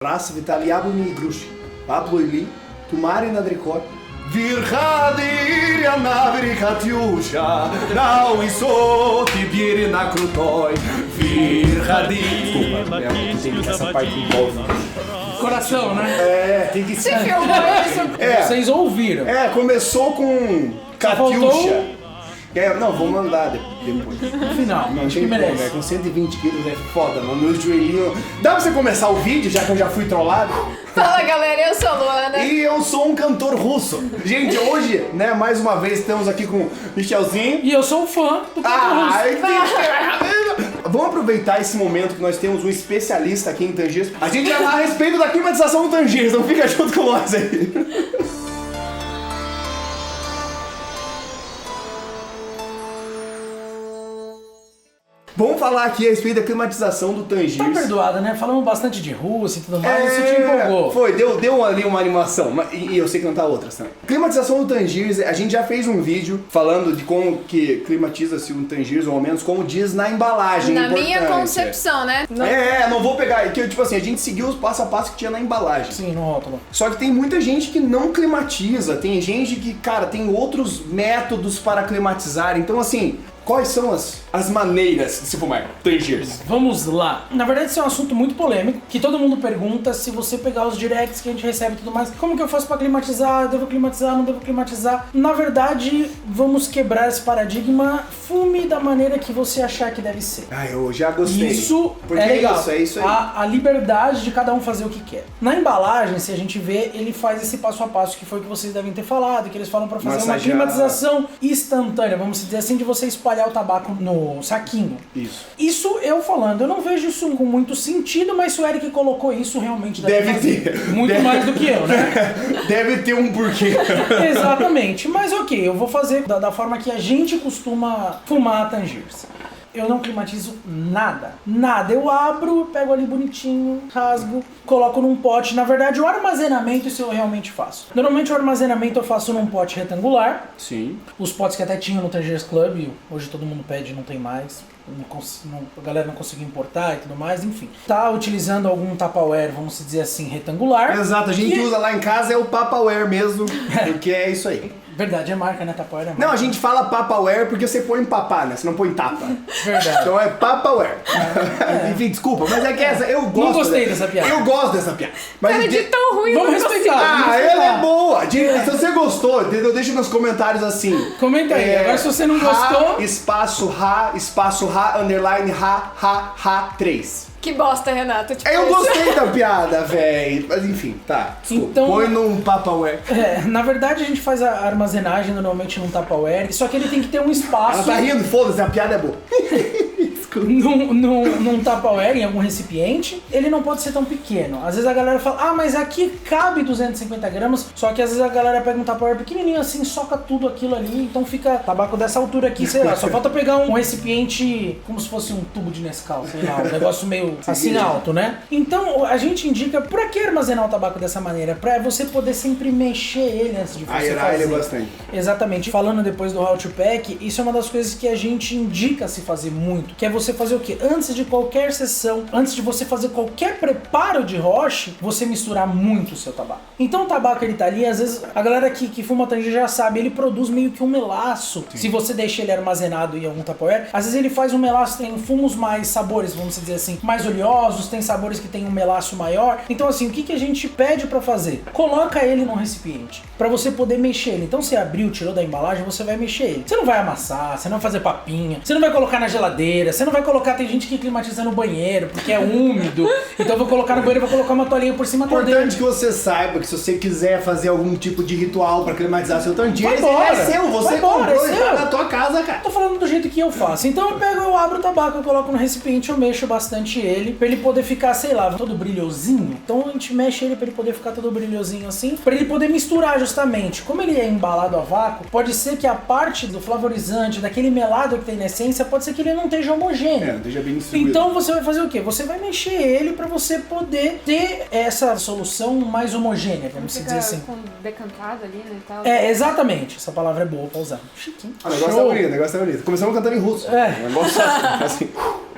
Раз Виталиябуми игруши, Пабло Тумари Надрикот, Вирхадиря Навери Катюша, Науисо Тибири на крутой, Вирхадиря. Desculpa, tem que essa parte envolve. Coração, né? É, tem que ser. Você filmou isso? Vocês ouviram. Começou com Catiuxa. Não, vou mandar depois. No final, Não, acho que merece. Com 120 quilos é foda, mano. Meu joelhinho. Dá pra você começar o vídeo, já que eu já fui trollado? Fala galera, eu sou a Luana. E eu sou um cantor russo. Gente, hoje, né, mais uma vez estamos aqui com o Michelzinho. E eu sou um fã do cantor russo. Vamos aproveitar esse momento que nós temos um especialista aqui em Tangiers. A gente vai falar a respeito da climatização do Tangiers, então fica junto com nós aí. Vamos falar aqui a respeito da climatização do Tangiers. Tá perdoada, né? Falamos bastante de Rússia e tudo mais, isso te empolgou. Foi, deu ali uma animação, e eu sei cantar outras também. Climatização do Tangiers, a gente já fez um vídeo falando de como que climatiza-se um Tangiers, ou ao menos como diz na embalagem. Na minha concepção, né? Não vou pegar, que tipo assim, a gente seguiu os passo a passo que tinha na embalagem. Sim, no rótulo. Só que tem muita gente que não climatiza, tem gente que, cara, tem outros métodos para climatizar, então assim... Quais são as maneiras de se fumar Tangiers? Vamos lá. Na verdade, esse é um assunto muito polêmico, que todo mundo pergunta se você pegar os directs que a gente recebe e tudo mais, como que eu faço pra climatizar? Devo climatizar? Não devo climatizar? Na verdade, vamos quebrar esse paradigma. Fume da maneira que você achar que deve ser. Eu já gostei. Isso porque é legal. É isso aí. A liberdade de cada um fazer o que quer. Na embalagem, se a gente vê, ele faz esse passo a passo que foi o que vocês devem ter falado, que eles falam pra fazer uma climatização instantânea, vamos dizer assim, de você espalhar o tabaco no saquinho. Isso eu falando, eu não vejo isso com muito sentido, mas se o Eric colocou isso, realmente deve ter. Muito mais do que eu, né? Deve ter um porquê. Exatamente. Mas ok, eu vou fazer da forma que a gente costuma fumar a Tangiers. Eu não climatizo nada. Nada. Eu abro, pego ali bonitinho, rasgo, coloco num pote. Na verdade, o armazenamento, isso eu realmente faço. Normalmente o armazenamento eu faço num pote retangular. Sim. Os potes que até tinham no Tangiers Club, hoje todo mundo pede, não tem mais. A galera não conseguiu importar e tudo mais, enfim. Tá utilizando algum Tupperware, vamos dizer assim, retangular. Exato, a gente usa lá em casa é o Tupperware mesmo, porque é isso aí. Verdade, é marca, né? Tupperware é marca. Não, a gente fala Tupperware porque você põe papá, né? Você não põe tapa. Verdade. Então é Tupperware. Enfim, desculpa, mas é que essa, eu gosto... Não gostei dessa piada. Eu gosto dessa piada. Mas Cara, de tão ruim, vamos eu não consigo. respeitar. ela é boa. Se você gostou, entendeu? Deixa nos comentários assim. Comenta aí. Agora se você não gostou... Espaço Ra, underline Ha, 3. Que bosta, Renato. Tipo Eu isso. gostei da piada, velho. Mas enfim, tá. Desculpa. Então- Põe num Tupperware. Na verdade a gente faz a armazenagem normalmente num Tupperware, só que ele tem que ter um espaço... Ela tá rindo, foda-se, a piada é boa. Num Tupperware, em algum recipiente, ele não pode ser tão pequeno. Às vezes a galera fala, mas aqui cabe 250 gramas, só que às vezes a galera pega um Tupperware pequenininho assim, soca tudo aquilo ali, então fica tabaco dessa altura aqui, sei lá, só falta pegar um recipiente como se fosse um tubo de Nescau, sei lá, um negócio meio assim alto, né? Então a gente indica, pra que armazenar o tabaco dessa maneira? Pra você poder sempre mexer ele antes de você Aerar fazer. ele bastante. Exatamente. Falando depois do How to Pack, isso é uma das coisas que a gente indica se fazer muito, que é você fazer o quê? Antes de qualquer sessão, antes de você fazer qualquer preparo de roche, você misturar muito o seu tabaco. Então o tabaco ele tá ali, às vezes a galera que fuma Tangier já sabe, ele produz meio que um melaço. Sim. Se você deixa ele armazenado em algum Tupperware, às vezes ele faz um melaço, tem fumos mais sabores, vamos dizer assim, mais oleosos, tem sabores que tem um melaço maior. Então assim, o que a gente pede pra fazer? Coloca ele num recipiente, pra você poder mexer ele. Então você abriu, tirou da embalagem, você vai mexer ele. Você não vai amassar, você não vai fazer papinha, você não vai colocar na geladeira, você não vai colocar, tem gente que climatiza no banheiro, porque é úmido, então eu vou colocar no banheiro e vou colocar uma toalhinha por cima dele. Importante que você saiba que se você quiser fazer algum tipo de ritual pra climatizar seu Tangiers, Vai é embora. seu, você Vai embora, comprou é e seu. tá na tua casa, cara. Tô falando do jeito que eu faço. Então eu abro o tabaco, eu coloco no recipiente, eu mexo bastante ele, pra ele poder ficar, sei lá, todo brilhosinho. Então a gente mexe ele pra ele poder ficar todo brilhosinho assim, pra ele poder misturar justamente. Como ele é embalado a vácuo, pode ser que a parte do flavorizante, daquele melado que tem na essência, pode ser que ele não esteja homogêneo. Não esteja bem distribuído. Então você vai fazer o quê? Você vai mexer ele pra você poder ter essa solução mais homogênea, vamos dizer assim. Com decantado ali, né, e tal. Exatamente. Essa palavra é boa pra usar. Chiquinho. O negócio é bonito, o negócio é bonito. Começamos cantando em russo. É. O negócio assim.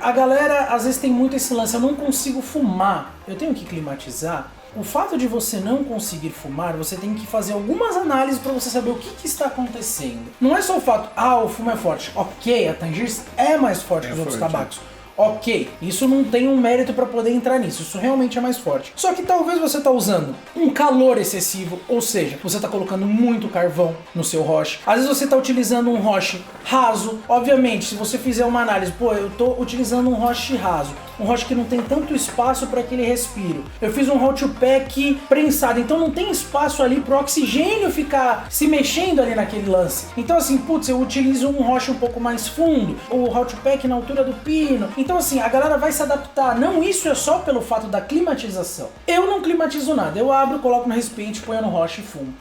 A galera às vezes tem muito esse lance, eu não consigo fumar, eu tenho que climatizar. O fato de você não conseguir fumar, você tem que fazer algumas análises para você saber o que está acontecendo. Não é só o fato, o fumo é forte. Ok, a Tangiers é mais forte que os outros tabacos. Ok, isso não tem um mérito para poder entrar nisso, isso realmente é mais forte. Só que talvez você tá usando um calor excessivo, ou seja, você tá colocando muito carvão no seu roche. Às vezes você tá utilizando um roche raso. Obviamente, se você fizer uma análise, eu tô utilizando um roche raso, um roche que não tem tanto espaço para aquele respiro. Eu fiz um hot pack prensado, então não tem espaço ali pro oxigênio ficar se mexendo ali naquele lance. Então assim, eu utilizo um roche um pouco mais fundo, o hot pack na altura do pino. Então assim, a galera vai se adaptar. Não, isso é só pelo fato da climatização. Eu não climatizo nada, eu abro, coloco no recipiente, ponho no roche e fumo.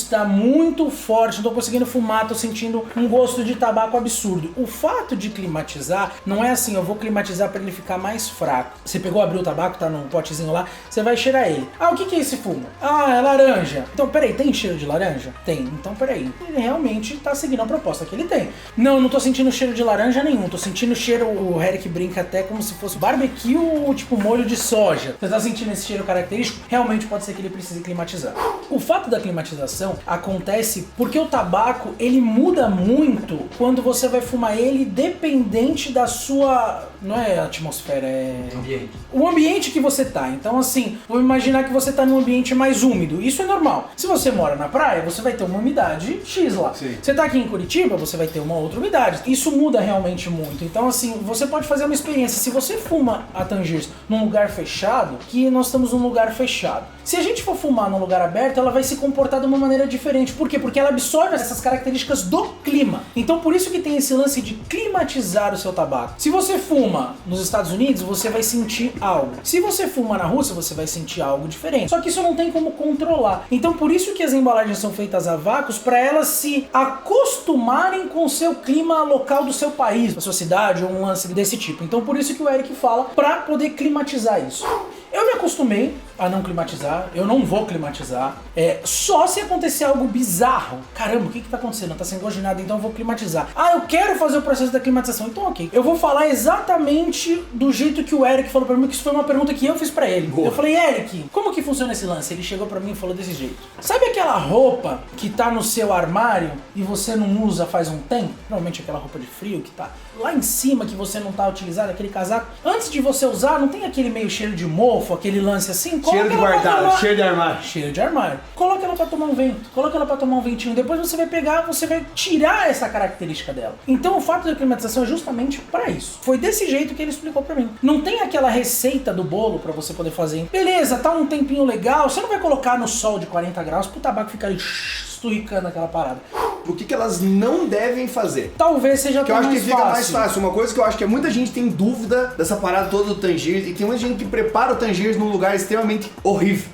Tá muito forte, não tô conseguindo fumar, tô sentindo um gosto de tabaco absurdo. O fato de climatizar não é assim, eu vou climatizar para ele ficar mais fraco. Você pegou, abriu o tabaco, tá num potezinho lá, você vai cheirar ele. O que é esse fumo? É laranja. Então, peraí, tem cheiro de laranja? Tem. Então, peraí, ele realmente tá seguindo a proposta que ele tem. Não tô sentindo cheiro de laranja nenhum, tô sentindo cheiro, o Eric brinca até como se fosse barbecue, tipo molho de soja. Você tá sentindo esse cheiro característico? Realmente pode ser que ele precise climatizar. O fato da climatização acontece porque o tabaco, ele muda muito quando você vai fumar ele, dependente da sua... Não é atmosfera, é... Ambiente. O ambiente que você tá. Então assim, vamos imaginar que você tá num ambiente mais úmido. Isso é normal. Se você mora na praia, você vai ter uma umidade X lá. Sim. Você tá aqui em Curitiba, você vai ter uma outra umidade. Isso muda realmente muito. Então assim, você pode fazer uma experiência. Se você fuma a Tangiers num lugar fechado, que nós estamos num lugar fechado. Se a gente for fumar num lugar aberto, ela vai se comportar de uma maneira diferente. Por quê? Porque ela absorve essas características do clima. Então por isso que tem esse lance de climatizar o seu tabaco. Se você fuma nos Estados Unidos, você vai sentir algo. Se você fuma na Rússia, você vai sentir algo diferente. Só que isso não tem como controlar. Então por isso que as embalagens são feitas a vácuos, para elas se acostumarem com o seu clima local do seu país, da sua cidade ou um lance desse tipo. Então por isso que o Eric fala, para poder climatizar isso. Eu me acostumei a não climatizar, eu não vou climatizar, só se acontecer algo bizarro. Caramba, o que tá acontecendo? Tá sem gosto de nada, então eu vou climatizar. Eu quero fazer o processo da climatização, então ok. Eu vou falar exatamente do jeito que o Eric falou pra mim, que isso foi uma pergunta que eu fiz pra ele. Boa. Eu falei, Eric, como que funciona esse lance? Ele chegou pra mim e falou desse jeito. Sabe aquela roupa que tá no seu armário e você não usa faz um tempo? Normalmente aquela roupa de frio que tá lá em cima, que você não tá utilizando, aquele casaco. Antes de você usar, não tem aquele meio cheiro de mofo, aquele lance assim? Cheiro de guardado, cheiro de armário. Cheiro de armário. Coloca ela pra tomar um vento, coloca ela pra tomar um ventinho. Depois você vai pegar, você vai tirar essa característica dela. Então o fato da climatização é justamente pra isso. Foi desse jeito que ele explicou pra mim. Não tem aquela receita do bolo pra você poder fazer. Beleza, tá um tempinho legal, você não vai colocar no sol de 40 graus pro tabaco ficar ali esturricando aquela parada. O que elas não devem fazer? Talvez seja que eu acho que fica fácil. mais fácil. Uma coisa que eu acho que muita gente tem dúvida dessa parada toda do Tangiers, e tem muita gente que prepara o Tangiers num lugar extremamente horrível.